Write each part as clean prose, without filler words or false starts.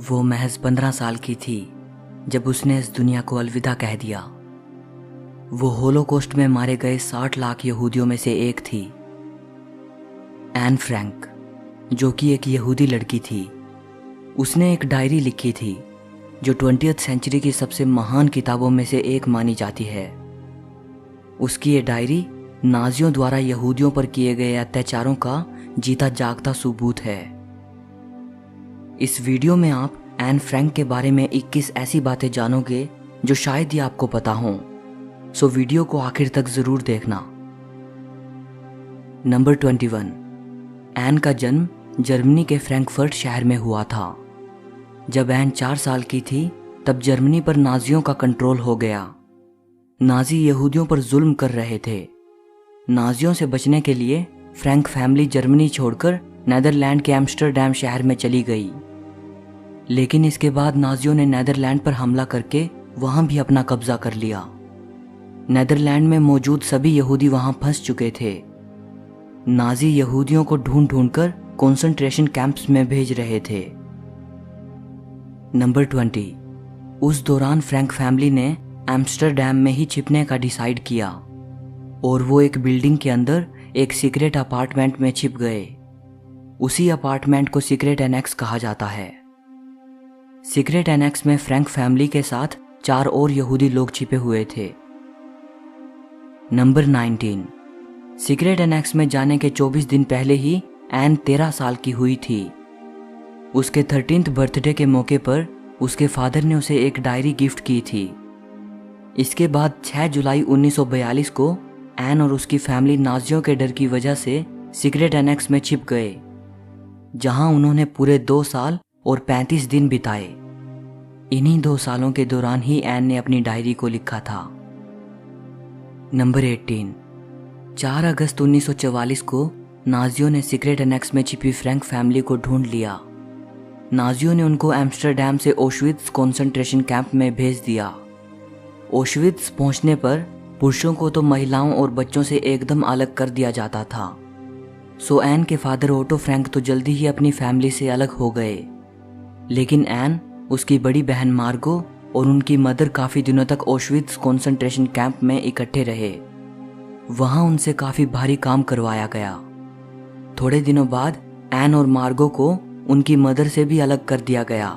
वो महज 15 साल की थी जब उसने इस दुनिया को अलविदा कह दिया। वो होलोकॉस्ट में मारे गए 60 लाख यहूदियों में से एक थी। एन फ्रैंक, जो कि एक यहूदी लड़की थी, उसने एक डायरी लिखी थी जो 20वीं सेंचुरी की सबसे महान किताबों में से एक मानी जाती है। उसकी ये डायरी नाजियों द्वारा यहूदियों पर किए गए अत्याचारों का जीता जागता सबूत है। इस वीडियो में आप एन फ्रैंक के बारे में 21 ऐसी बातें जानोगे जो शायद ही आपको पता हों, सो वीडियो को आखिर तक जरूर देखना। नंबर 21। एन का जन्म जर्मनी के फ्रैंकफर्ट शहर में हुआ था। जब एन 4 साल की थी तब जर्मनी पर नाजियों का कंट्रोल हो गया। नाजी यहूदियों पर जुल्म कर रहे थे। नाजियों से बचने के लिए फ्रैंक फैमिली जर्मनी छोड़कर नेदरलैंड के एम्स्टर्डम शहर में चली गई। लेकिन इसके बाद नाजियों ने नेदरलैंड पर हमला करके वहां भी अपना कब्जा कर लिया। नेदरलैंड में मौजूद सभी यहूदी वहां फंस चुके थे। नाजी यहूदियों को ढूंढ ढूंढकर कंसंट्रेशन कैंप्स में भेज रहे थे। नंबर 20। उस दौरान फ्रैंक फैमिली ने एम्स्टर्डम में ही छिपने का डिसाइड किया और वो एक बिल्डिंग के अंदर एक सीक्रेट अपार्टमेंट में छिप गए। उसी अपार्टमेंट को सीक्रेट एनेक्स कहा जाता है। सीक्रेट एनेक्स में फ्रैंक फैमिली के साथ 4 और यहूदी लोग छिपे हुए थे। नंबर 19। सीक्रेट एनेक्स में जाने के 24 दिन पहले ही एन 13 साल की हुई थी। उसके 13th बर्थडे के मौके पर उसके फादर ने उसे एक डायरी गिफ्ट की थी। इसके बाद 6 जुलाई 1942 को एन और उसकी फैमिली नाजियों के डर की वजह से सीक्रेट एनेक्स में छिप गए, जहां उन्होंने पूरे 2 साल और 35 दिन बिताए। इन्हीं 2 सालों के दौरान ही एन ने अपनी डायरी को लिखा था। नंबर 18। 4 अगस्त 1944 को नाजियों ने सीक्रेट एनेक्स में छिपी फ्रैंक फैमिली को ढूंढ लिया। नाजियों ने उनको एम्स्टर्डम से ओशविट्ज कंसंट्रेशन कैंप में भेज दिया। ओशविट्ज पहुंचने पर पुरुषों को तो महिलाओं और बच्चों से एकदम अलग कर दिया जाता था। सो एन के फादर ओटो फ्रैंक तो जल्दी ही अपनी फैमिली से अलग हो गए, लेकिन एन, उसकी बड़ी बहन मार्गो और उनकी मदर काफी दिनों तक ओशविट्ज कंसंट्रेशन कैंप में इकट्ठे रहे। वहां उनसे काफी भारी काम करवाया गया। थोड़े दिनों बाद एन और मार्गो को उनकी मदर से भी अलग कर दिया गया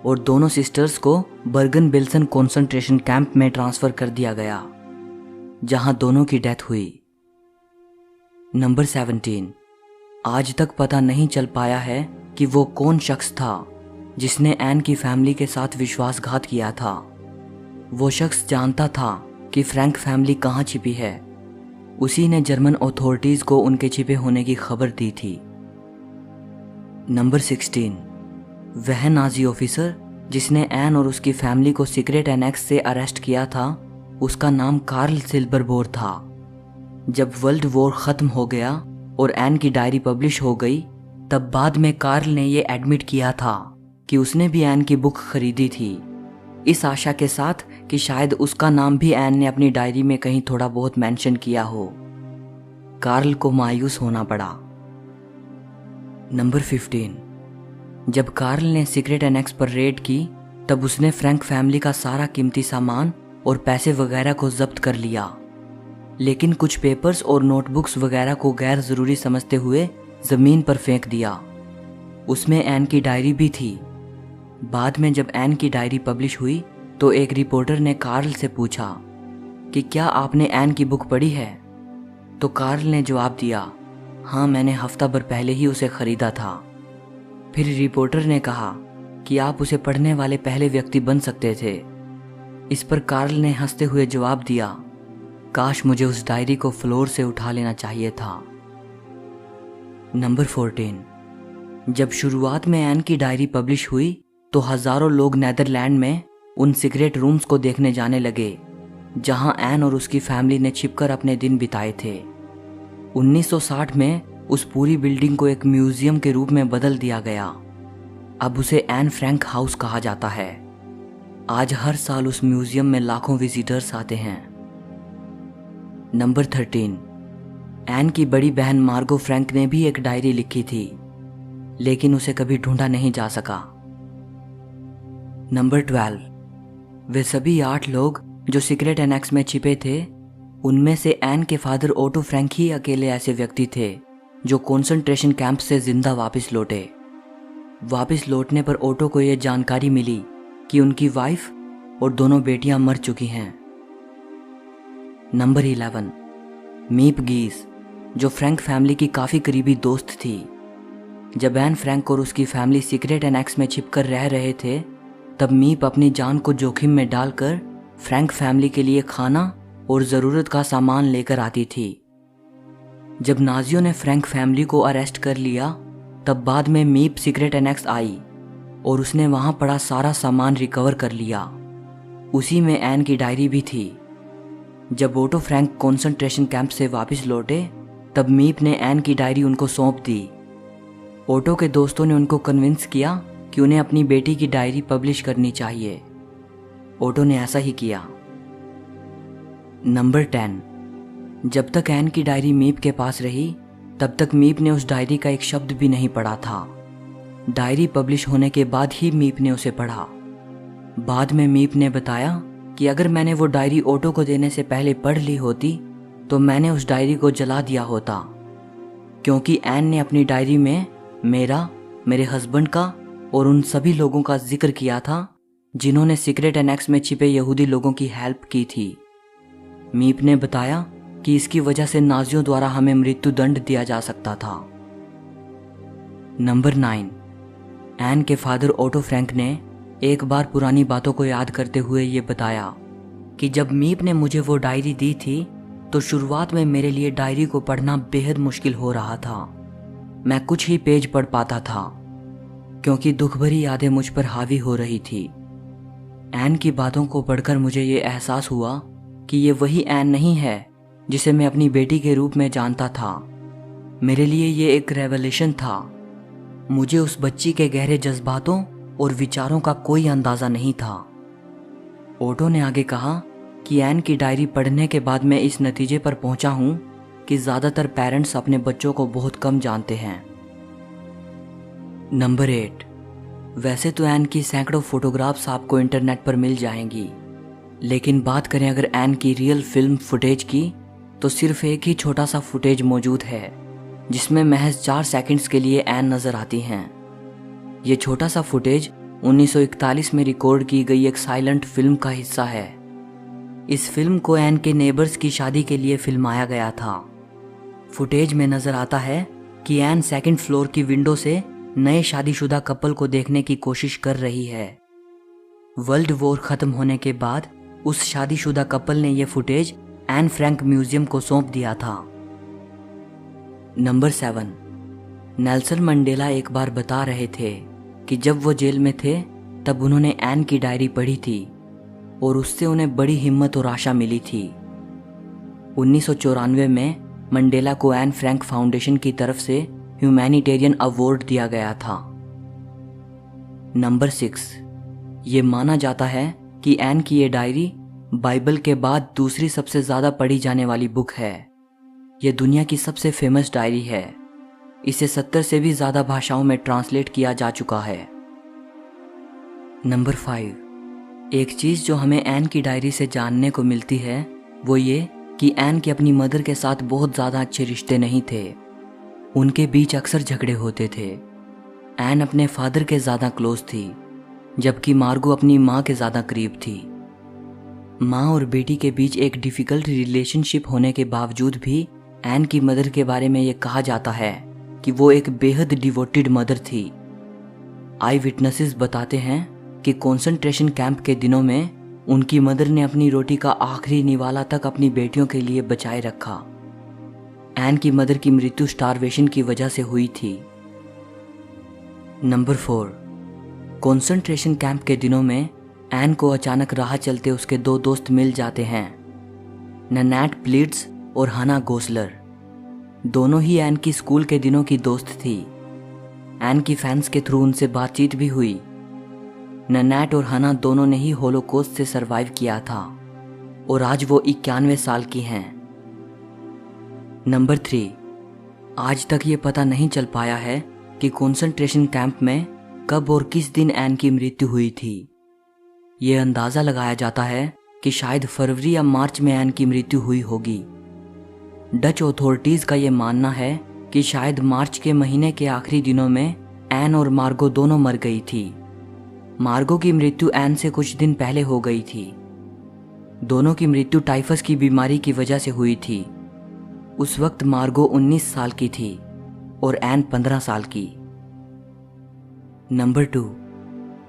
और दोनों सिस्टर्स को बर्गन बिल्सन कंसंट्रेशन कैंप में ट्रांसफर कर दिया गया, जहां दोनों की डेथ हुई। नंबर 17। आज तक पता नहीं चल पाया है कि वो कौन शख्स था जिसने एन की फैमिली के साथ विश्वासघात किया था। वो शख्स जानता था कि फ्रैंक फैमिली कहाँ छिपी है। उसी ने जर्मन अथॉरिटीज को उनके छिपे होने की खबर दी थी। नंबर 16। वह नाजी ऑफिसर जिसने एन और उसकी फैमिली को सीक्रेट एनेक्स से अरेस्ट किया था, उसका नाम कार्ल सिल्बरबोर था। जब वर्ल्ड वॉर खत्म हो गया और एन की डायरी पब्लिश हो गई, तब बाद में कार्ल ने यह एडमिट किया था कि उसने भी एन की बुक खरीदी थी, इस आशा के साथ कि शायद उसका नाम भी एन ने अपनी डायरी में कहीं थोड़ा बहुत मेंशन किया हो। कार्ल को मायूस होना पड़ा। नंबर 15। जब कार्ल ने सीक्रेट एनेक्स पर रेड की, तब उसने फ्रैंक फैमिली का सारा कीमती सामान और पैसे वगैरह को जब्त कर लिया, लेकिन कुछ पेपर्स और नोटबुक्स वगैरह को गैर जरूरी समझते हुए जमीन पर फेंक दिया। उसमें एन की डायरी भी थी। बाद में जब एन की डायरी पब्लिश हुई तो एक रिपोर्टर ने कार्ल से पूछा कि क्या आपने एन की बुक पढ़ी है? तो कार्ल ने जवाब दिया, हाँ, मैंने हफ्ता भर पहले ही उसे खरीदा था। फिर रिपोर्टर ने कहा कि आप उसे पढ़ने वाले पहले व्यक्ति बन सकते थे। इस पर कार्ल ने हंसते हुए जवाब दिया, काश मुझे उस डायरी को फ्लोर से उठा लेना चाहिए था। नंबर 14। जब शुरुआत में एन की डायरी पब्लिश हुई तो हजारों लोग नेदरलैंड में उन सीक्रेट रूम्स को देखने जाने लगे जहां एन और उसकी फैमिली ने छिपकर अपने दिन बिताए थे। 1960 में उस पूरी बिल्डिंग को एक म्यूजियम के रूप में बदल दिया गया। अब उसे एन फ्रैंक हाउस कहा जाता है। आज हर साल उस म्यूजियम में लाखों विजिटर्स आते हैं। नंबर 13। एन की बड़ी बहन मार्गो फ्रैंक ने भी एक डायरी लिखी थी, लेकिन उसे कभी ढूंढा नहीं जा सका। नंबर 12, वे सभी 8 लोग जो सीक्रेट एनेक्स में छिपे थे, उनमें से एन के फादर ओटो फ्रैंक ही अकेले ऐसे व्यक्ति थे जो कंसंट्रेशन कैंप से जिंदा वापस लौटे। वापस लौटने पर ओटो को यह जानकारी मिली कि उनकी वाइफ और दोनों बेटियां मर चुकी हैं। नंबर 11, मीप गीस, जो फ्रैंक फैमिली की काफ़ी करीबी दोस्त थी। जब एन फ्रैंक और उसकी फैमिली सीक्रेट एनेक्स में छिपकर रह रहे थे, तब मीप अपनी जान को जोखिम में डालकर फ्रैंक फैमिली के लिए खाना और ज़रूरत का सामान लेकर आती थी। जब नाजियों ने फ्रैंक फैमिली को अरेस्ट कर लिया, तब बाद में मीप सीक्रेट एनेक्स आई और उसने वहाँ पड़ा सारा सामान रिकवर कर लिया। उसी में एन की डायरी भी थी। जब ओटो फ्रैंक कंसंट्रेशन कैंप से वापस लौटे, तब मीप ने एन की डायरी उनको सौंप दी। ओटो के दोस्तों ने उनको कन्विंस किया कि उन्हें अपनी बेटी की डायरी पब्लिश करनी चाहिए। ओटो ने ऐसा ही किया। नंबर 10, जब तक एन की डायरी मीप के पास रही, तब तक मीप ने उस डायरी का एक शब्द भी नहीं पढ़ा था। डायरी पब्लिश होने के बाद ही मीप ने उसे पढ़ा। बाद में मीप ने बताया कि अगर मैंने वो डायरी ओटो को देने से पहले पढ़ ली होती तो मैंने उस डायरी को जला दिया होता, क्योंकि एन ने अपनी डायरी में मेरा, मेरे हस्बैंड का और उन सभी लोगों का जिक्र किया था जिन्होंने सीक्रेट एनेक्स में छिपे यहूदी लोगों की हेल्प की थी। मीप ने बताया कि इसकी वजह से नाजियों द्वारा हमें मृत्यु दंड दिया जा सकता था। नंबर 9, एन के फादर ओटो फ्रैंक ने एक बार पुरानी बातों को याद करते हुए ये बताया कि जब मीप ने मुझे वो डायरी दी थी तो शुरुआत में मेरे लिए डायरी को पढ़ना बेहद मुश्किल हो रहा था। मैं कुछ ही पेज पढ़ पाता था क्योंकि दुख भरी यादें मुझ पर हावी हो रही थी। एन की बातों को पढ़कर मुझे ये एहसास हुआ कि ये वही एन नहीं है जिसे मैं अपनी बेटी के रूप में जानता था। मेरे लिए ये एक रेवलेशन था। मुझे उस बच्ची के गहरे जज्बातों और विचारों का कोई अंदाजा नहीं था। ओटो ने आगे कहा कि एन की डायरी पढ़ने के बाद मैं इस नतीजे पर पहुंचा हूं कि ज़्यादातर पेरेंट्स अपने बच्चों को बहुत कम जानते हैं। नंबर 8, वैसे तो एन की सैकड़ों फोटोग्राफ्स आपको इंटरनेट पर मिल जाएंगी, लेकिन बात करें अगर एन की रियल फिल्म फुटेज की, तो सिर्फ एक ही छोटा सा फुटेज मौजूद है जिसमें महज 4 सेकंड्स के लिए एन नजर आती हैं। ये छोटा सा फुटेज 1941 में रिकॉर्ड की गई एक साइलेंट फिल्म का हिस्सा है। इस फिल्म को एन के नेबर्स की शादी के लिए फिल्माया गया था। फुटेज में नजर आता है कि एन सेकंड फ्लोर की विंडो से नए शादीशुदा कपल को देखने की कोशिश कर रही है। वर्ल्ड वॉर खत्म होने के बाद उस शादीशुदा कपल ने यह फुटेज एन फ्रैंक म्यूजियम को सौंप दिया था। नंबर 7, नेल्सन मंडेला एक बार बता रहे थे कि जब वो जेल में थे तब उन्होंने एन की डायरी पढ़ी थी और उससे उन्हें बड़ी हिम्मत और आशा मिली थी। 1994 में मंडेला को एन फ्रैंक फाउंडेशन की तरफ से ह्यूमैनिटेरियन अवार्ड दिया गया था। नंबर 6, ये माना जाता है कि एन की ये डायरी बाइबल के बाद दूसरी सबसे ज़्यादा पढ़ी जाने वाली बुक है। ये दुनिया की सबसे फेमस डायरी है। इसे 70 से भी ज़्यादा भाषाओं में ट्रांसलेट किया जा चुका है। नंबर 5, एक चीज़ जो हमें एन की डायरी से जानने को मिलती है वो ये कि एन के अपनी मदर के साथ बहुत ज़्यादा अच्छे रिश्ते नहीं थे। उनके बीच अक्सर झगड़े होते थे। एन अपने फादर के ज़्यादा क्लोज थी, जबकि मार्गो अपनी माँ के ज़्यादा करीब थी। माँ और बेटी के बीच एक डिफ़िकल्ट रिलेशनशिप होने के बावजूद भी एन की मदर के बारे में ये कहा जाता है कि वो एक बेहद डिवोटेड मदर थी। आई विटनेसेस बताते हैं कि कंसंट्रेशन कैंप के दिनों में उनकी मदर ने अपनी रोटी का आखिरी निवाला तक अपनी बेटियों के लिए बचाए रखा। एन की मदर की मृत्यु स्टारवेशन की वजह से हुई थी। नंबर 4, कंसंट्रेशन कैंप के दिनों में एन को अचानक राह चलते उसके 2 दोस्त मिल जाते हैं, नैनेट प्लिट्स और हना गोसलर। दोनों ही एन की स्कूल के दिनों की दोस्त थी। एन की फैंस के थ्रू उनसे बातचीत भी हुई। नैनेट और हना दोनों ने ही होलोकॉस्ट से सरवाइव किया था और आज वो 91 साल की हैं। नंबर 3, आज तक ये पता नहीं चल पाया है कि कंसंट्रेशन कैंप में कब और किस दिन एन की मृत्यु हुई थी। ये अंदाज़ा लगाया जाता है कि शायद फरवरी या मार्च में एन की मृत्यु हुई होगी। डच अथॉरिटीज़ का ये मानना है कि शायद मार्च के महीने के आखिरी दिनों में एन और मार्गो दोनों मर गई थी। मार्गो की मृत्यु एन से कुछ दिन पहले हो गई थी। दोनों की मृत्यु टाइफस की बीमारी की वजह से हुई थी। उस वक्त मार्गो 19 साल की थी और एन 15 साल की। नंबर 2,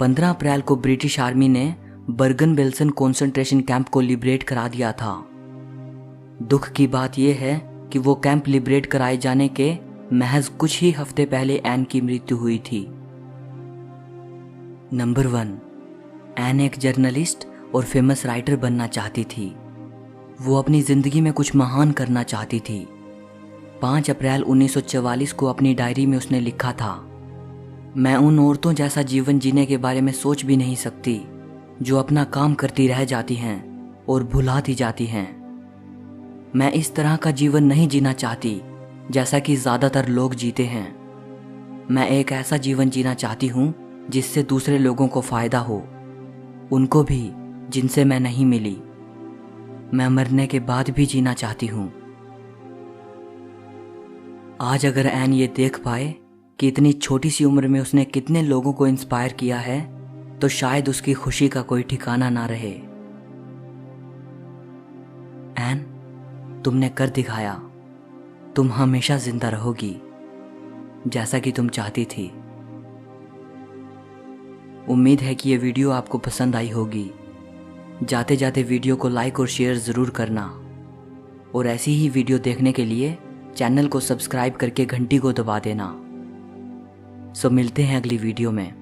15 अप्रैल को ब्रिटिश आर्मी ने बर्गन बेल्सन कॉन्सेंट्रेशन कैंप को लिबरेट करा दिया था। दुख की बात यह है कि वो कैंप लिबरेट कराए जाने के महज कुछ ही हफ्ते पहले एन की मृत्यु हुई थी। नंबर 1, एन एक जर्नलिस्ट और फेमस राइटर बनना चाहती थी। वो अपनी जिंदगी में कुछ महान करना चाहती थी। 5 अप्रैल 1944 को अपनी डायरी में उसने लिखा था, मैं उन औरतों जैसा जीवन जीने के बारे में सोच भी नहीं सकती जो अपना काम करती रह जाती हैं और भुलाती जाती हैं। मैं इस तरह का जीवन नहीं जीना चाहती जैसा कि ज़्यादातर लोग जीते हैं। मैं एक ऐसा जीवन जीना चाहती हूँ जिससे दूसरे लोगों को फ़ायदा हो, उनको भी जिनसे मैं नहीं मिली। मैं मरने के बाद भी जीना चाहती हूँ। आज अगर एन ये देख पाए कि इतनी छोटी सी उम्र में उसने कितने लोगों को इंस्पायर किया है, तो शायद उसकी खुशी का कोई ठिकाना ना रहे। एन, तुमने कर दिखाया। तुम हमेशा जिंदा रहोगी जैसा कि तुम चाहती थी। उम्मीद है कि ये वीडियो आपको पसंद आई होगी। जाते जाते वीडियो को लाइक और शेयर ज़रूर करना, और ऐसी ही वीडियो देखने के लिए चैनल को सब्सक्राइब करके घंटी को दबा देना। सो मिलते हैं अगली वीडियो में।